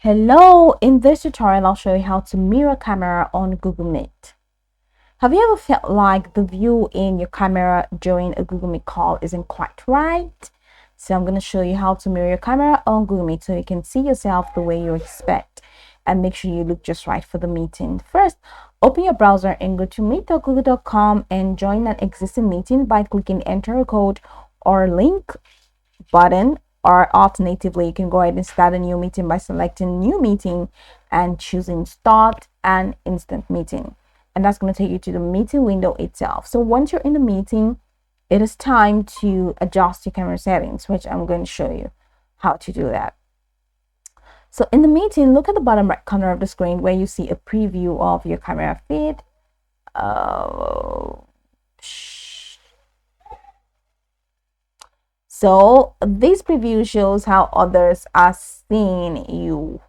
Hello, in this tutorial I'll show you how to mirror camera on Google Meet. Have you ever felt like the view in your camera during a Google Meet call isn't quite right? So I'm going to show you how to mirror your camera on Google Meet so you can see yourself the way you expect and make sure you look just right for the meeting. First, open your browser and go to meet.google.com and join an existing meeting by clicking enter a code or link button, or alternatively you can go ahead and start a new meeting by selecting new meeting and choosing start an instant meeting, and that's going to take you to the meeting window itself. So once you're in the meeting, it is time to adjust your camera settings, which I'm going to show you how to do that. So in the meeting, look at the bottom right corner of the screen where you see a preview of your camera feed. So this preview shows how others are seeing you.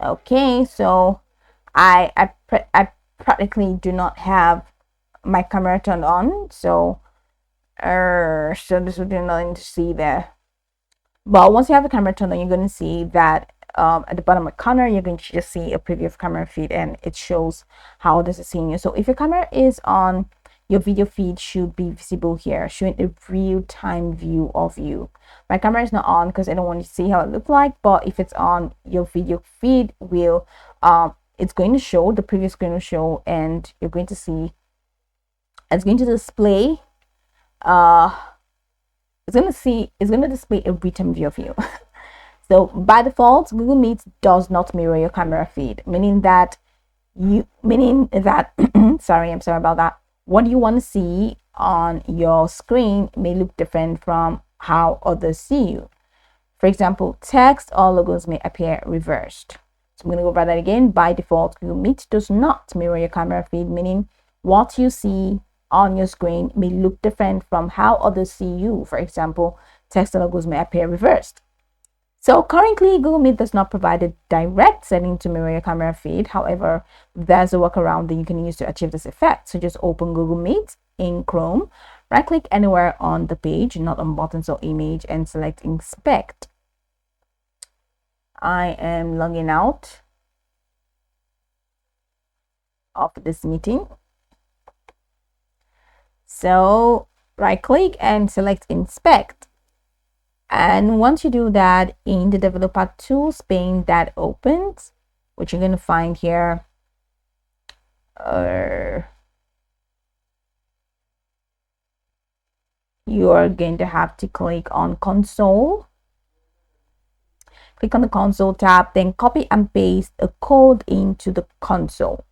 Okay, so I practically do not have my camera turned on, so this would be nothing to see there. But once you have the camera turned on, you're going to see that at the bottom right corner, you're going to just see a preview of camera feed, and it shows how others are seeing you. So if your camera is on, your video feed should be visible here, showing a real-time view of you. My camera is not on because I don't want you to see how it looks like, but if it's on, your video feed will it's going to show, the preview is going to show, and you're going to see it's going to display it's going to display a real-time view of you. So by default, Google Meet does not mirror your camera feed, meaning that sorry about that. What you want to see on your screen may look different from how others see you. For example, text or logos may appear reversed. So I'm going to go over that again. By default, Google Meet does not mirror your camera feed, meaning what you see on your screen may look different from how others see you. For example, text or logos may appear reversed. So currently, Google Meet does not provide a direct setting to mirror your camera feed. However, there's a workaround that you can use to achieve this effect. So just open Google Meet in Chrome, right-click anywhere on the page, not on buttons or image, and select Inspect. I am logging out of this meeting. So right-click and select Inspect. And once you do that, in the developer tools pane that opens, which you're going to find here, you are going to have to click on console. Click on the console tab, then copy and paste a code into the console,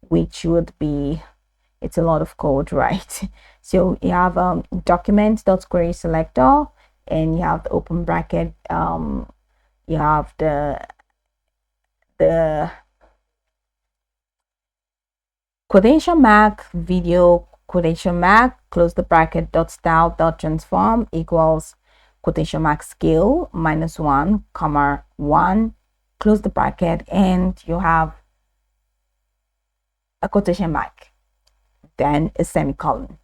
which would be, it's a lot of code, right? So you have document.query selector, and you have the open bracket, you have the quotation mark video quotation mark, close the bracket, style transform equals quotation mark scale -1, comma 1, close the bracket, and you have a quotation mark, then a semicolon.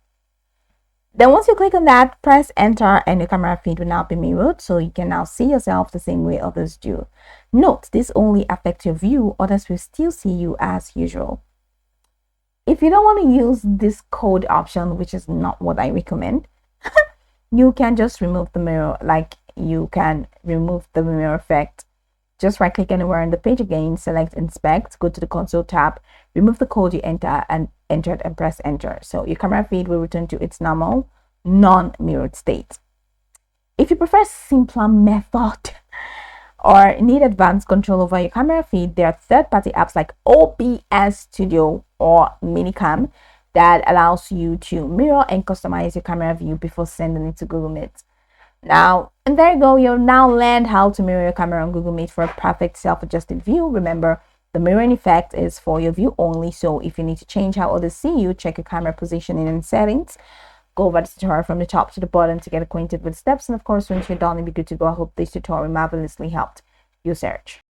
Then once you click on that, press enter, and your camera feed will now be mirrored, so you can now see yourself the same way others do. Note, this only affects your view. Others will still see you as usual. If you don't want to use this code option, which is not what I recommend, you can just remove the mirror. Like, you can remove the mirror effect. Just right click anywhere on the page again, select Inspect, go to the console tab, remove the code you entered and press enter. So your camera feed will return to its normal non-mirrored state. If you prefer a simpler method or need advanced control over your camera feed, there are third-party apps like OBS Studio or Minicam that allows you to mirror and customize your camera view before sending it to Google Meet. Now, and there you go, you've now learned how to mirror your camera on Google Meet for a perfect self-adjusted view. Remember, the mirroring effect is for your view only, so if you need to change how others see you, check your camera positioning and settings. Go over the tutorial from the top to the bottom to get acquainted with steps, and of course, once you're done, you'll be good to go. I hope this tutorial marvelously helped your search.